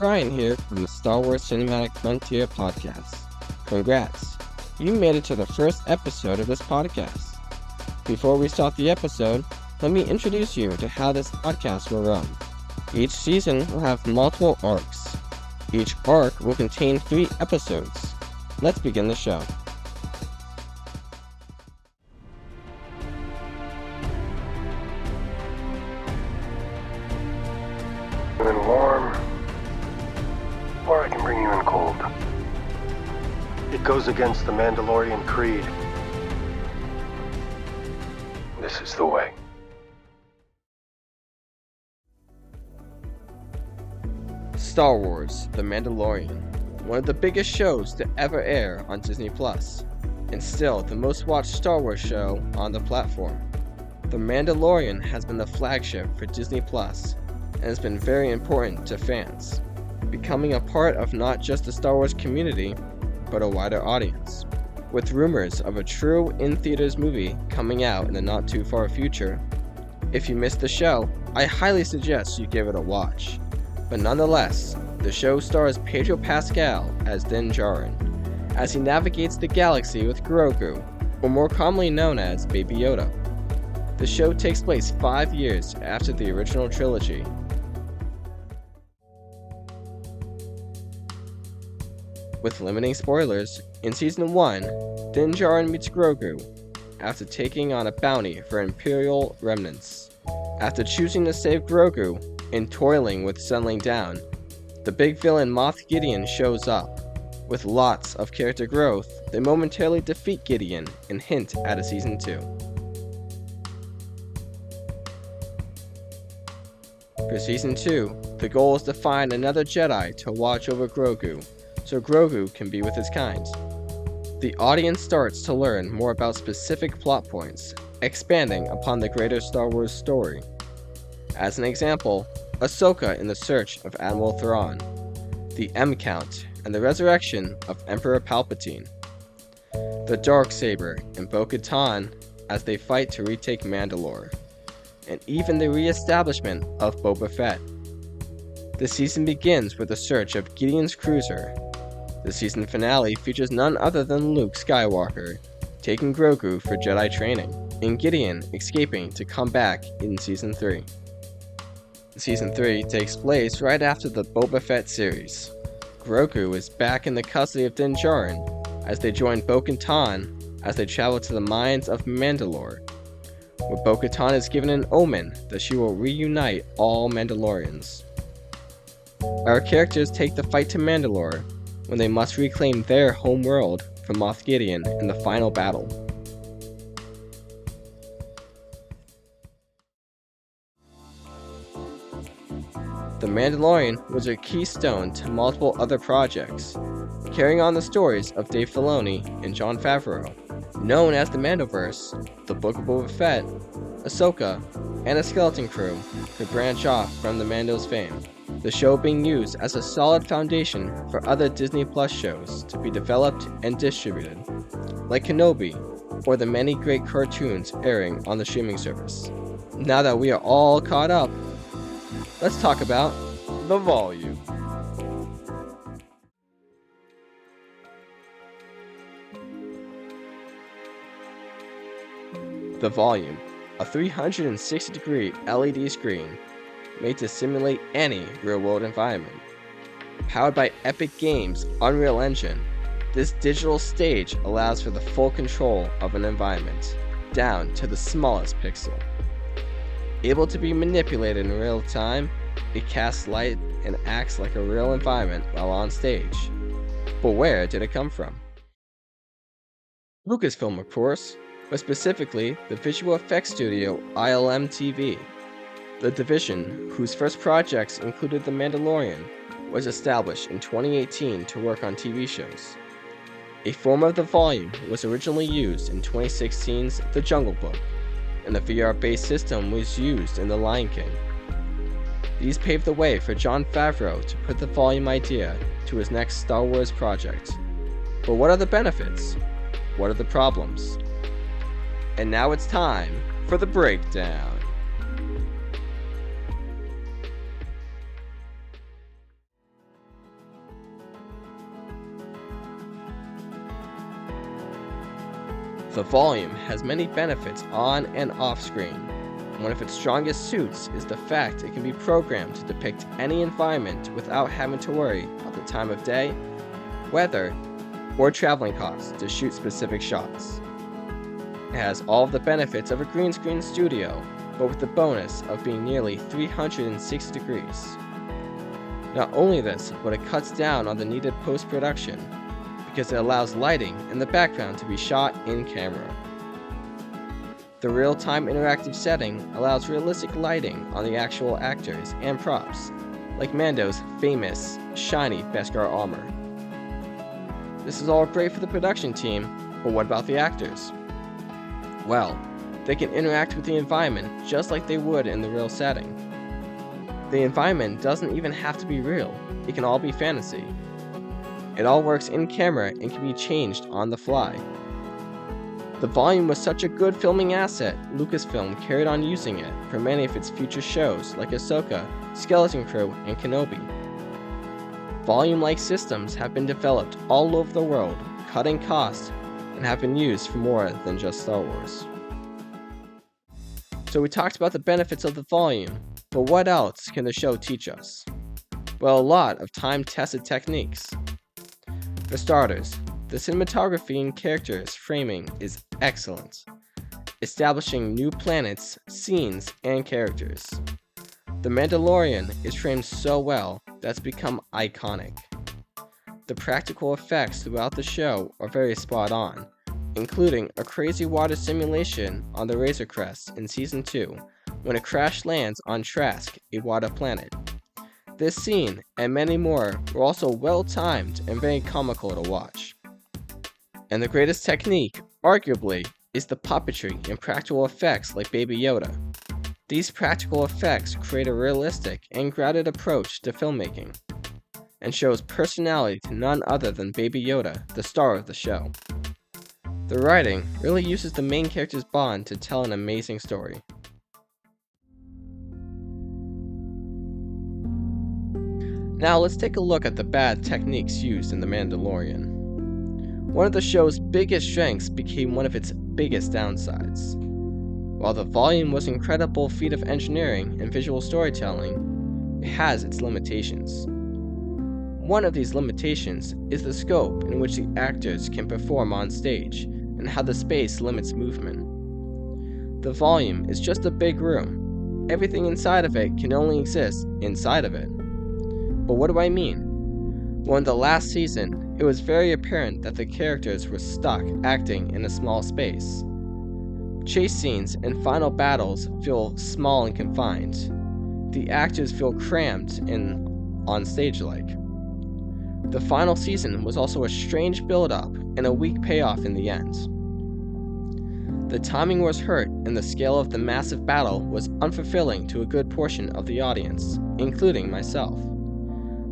Brian here from the Star Wars Cinematic Frontier podcast. Congrats! You made it to the first episode of this podcast. Before we start the episode, let me introduce you to how this podcast will run. Each season will have multiple arcs. Each arc will contain 3 episodes. Let's begin the show. In warm, or I can bring you in cold. It goes against the Mandalorian creed. This is the way. Star Wars the Mandalorian, one of the biggest shows to ever air on Disney+, and still the most watched Star Wars show on the platform. The Mandalorian has been the flagship for Disney+, and has been very important to fans, becoming a part of not just the Star Wars community, but a wider audience. With rumors of a true in-theaters movie coming out in the not too far future, if you missed the show, I highly suggest you give it a watch. But nonetheless, the show stars Pedro Pascal as Din Djarin, as he navigates the galaxy with Grogu, or more commonly known as Baby Yoda. The show takes place 5 years after the original trilogy. With limiting spoilers, in Season 1, Din Djarin meets Grogu after taking on a bounty for Imperial remnants. After choosing to save Grogu and toiling with settling down, the big villain Moff Gideon shows up. With lots of character growth, they momentarily defeat Gideon and hint at a Season 2. For Season 2, the goal is to find another Jedi to watch over Grogu, so Grogu can be with his kind. The audience starts to learn more about specific plot points, expanding upon the greater Star Wars story. As an example, Ahsoka in the search of Admiral Thrawn, the M-Count, and the resurrection of Emperor Palpatine, the Darksaber and Bo-Katan as they fight to retake Mandalore, and even the re-establishment of Boba Fett. The season begins with the search of Gideon's cruiser. The season finale features none other than Luke Skywalker taking Grogu for Jedi training, and Gideon escaping to come back in Season 3. Season 3 takes place right after the Boba Fett series. Grogu is back in the custody of Din Djarin as they join Bo-Katan as they travel to the mines of Mandalore, where Bo-Katan is given an omen that she will reunite all Mandalorians. Our characters take the fight to Mandalore when they must reclaim their home world from Moff Gideon in the final battle. The Mandalorian was a keystone to multiple other projects, carrying on the stories of Dave Filoni and Jon Favreau, known as the Mandoverse. The Book of Boba Fett, Ahsoka, and a skeleton crew could branch off from the Mando's fame, the show being used as a solid foundation for other Disney Plus shows to be developed and distributed, like Kenobi, or the many great cartoons airing on the streaming service. Now that we are all caught up, let's talk about The Volume. The Volume, a 360-degree LED screen made to simulate any real-world environment. Powered by Epic Games' Unreal Engine, this digital stage allows for the full control of an environment, down to the smallest pixel. Able to be manipulated in real time, it casts light and acts like a real environment while on stage. But where did it come from? Lucasfilm, of course, but specifically the visual effects studio ILM TV. The division, whose first projects included The Mandalorian, was established in 2018 to work on TV shows. A form of The Volume was originally used in 2016's The Jungle Book, and the VR-based system was used in The Lion King. These paved the way for Jon Favreau to put the Volume idea to his next Star Wars project. But what are the benefits? What are the problems? And now it's time for the breakdown. The Volume has many benefits on and off screen. One of its strongest suits is the fact it can be programmed to depict any environment without having to worry about the time of day, weather, or traveling costs to shoot specific shots. It has all of the benefits of a green screen studio, but with the bonus of being nearly 360 degrees. Not only this, but it cuts down on the needed post-production, because it allows lighting in the background to be shot in camera. The real-time interactive setting allows realistic lighting on the actual actors and props, like Mando's famous, shiny Beskar armor. This is all great for the production team, but what about the actors? Well, they can interact with the environment just like they would in the real setting. The environment doesn't even have to be real, it can all be fantasy. It all works in camera and can be changed on the fly. The Volume was such a good filming asset, Lucasfilm carried on using it for many of its future shows like Ahsoka, Skeleton Crew, and Kenobi. Volume-like systems have been developed all over the world, cutting costs, and have been used for more than just Star Wars. So we talked about the benefits of the Volume, but what else can the show teach us? Well, a lot of time-tested techniques. For starters, the cinematography and characters framing is excellent, establishing new planets, scenes, and characters. The Mandalorian is framed so well that it's become iconic. The practical effects throughout the show are very spot on, including a crazy water simulation on the Razor Crest in Season 2 when a crash lands on Trask, a water planet. This scene, and many more, were also well timed and very comical to watch. And the greatest technique, arguably, is the puppetry and practical effects like Baby Yoda. These practical effects create a realistic and grounded approach to filmmaking, and shows personality to none other than Baby Yoda, the star of the show. The writing really uses the main character's bond to tell an amazing story. Now let's take a look at the bad techniques used in The Mandalorian. One of the show's biggest strengths became one of its biggest downsides. While The Volume was an incredible feat of engineering and visual storytelling, it has its limitations. One of these limitations is the scope in which the actors can perform on stage and how the space limits movement. The Volume is just a big room. Everything inside of it can only exist inside of it. But what do I mean? Well, in the last season, it was very apparent that the characters were stuck acting in a small space. Chase scenes and final battles feel small and confined. The actors feel cramped and on stage-like. The final season was also a strange build-up and a weak payoff in the end. The timing was hurt and the scale of the massive battle was unfulfilling to a good portion of the audience, including myself.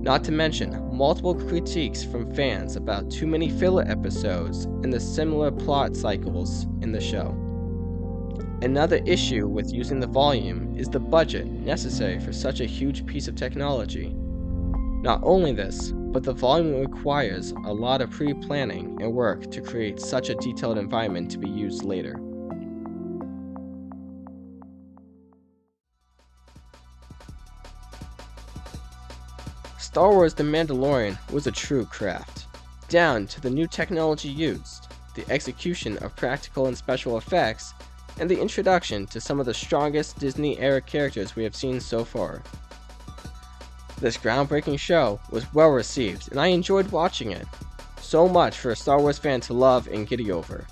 Not to mention multiple critiques from fans about too many filler episodes and the similar plot cycles in the show. Another issue with using the Volume is the budget necessary for such a huge piece of technology. Not only this, but the Volume requires a lot of pre-planning and work to create such a detailed environment to be used later. Star Wars the Mandalorian was a true craft, down to the new technology used, the execution of practical and special effects, and the introduction to some of the strongest Disney-era characters we have seen so far. This groundbreaking show was well received, and I enjoyed watching it. So much for a Star Wars fan to love and giddy over.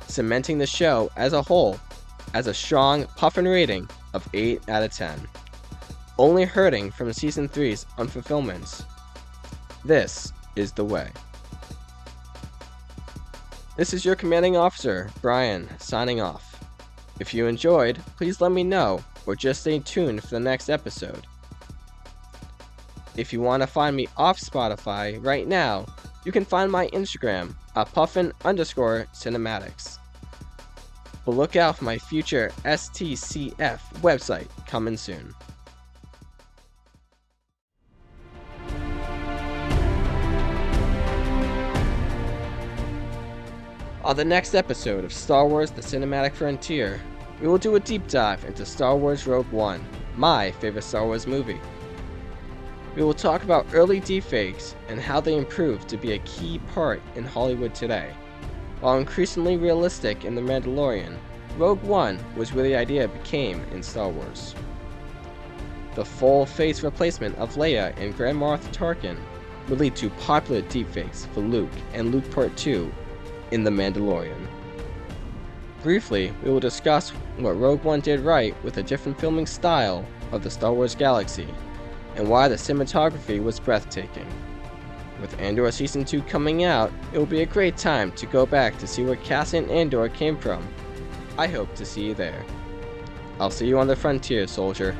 Cementing the show as a whole as a strong Puffin rating of 8 out of 10. Only hurting from Season 3's unfulfillments. This is the way. This is your commanding officer, Brian, signing off. If you enjoyed, please let me know, or just stay tuned for the next episode. If you want to find me off Spotify right now, you can find my Instagram at puffin_cinematics. But look out for my future STCF website coming soon. On the next episode of Star Wars the Cinematic Frontier, we will do a deep dive into Star Wars Rogue One, my favorite Star Wars movie. We will talk about early deepfakes and how they improved to be a key part in Hollywood today. While increasingly realistic in The Mandalorian, Rogue One was where the idea became in Star Wars. The full-face replacement of Leia and Grand Moff Tarkin would lead to popular deepfakes for Luke and Luke Part 2 in The Mandalorian. Briefly, we will discuss what Rogue One did right with a different filming style of the Star Wars galaxy, and why the cinematography was breathtaking. With Andor Season 2 coming out, it will be a great time to go back to see where Cassian Andor came from. I hope to see you there. I'll see you on the frontier, soldier.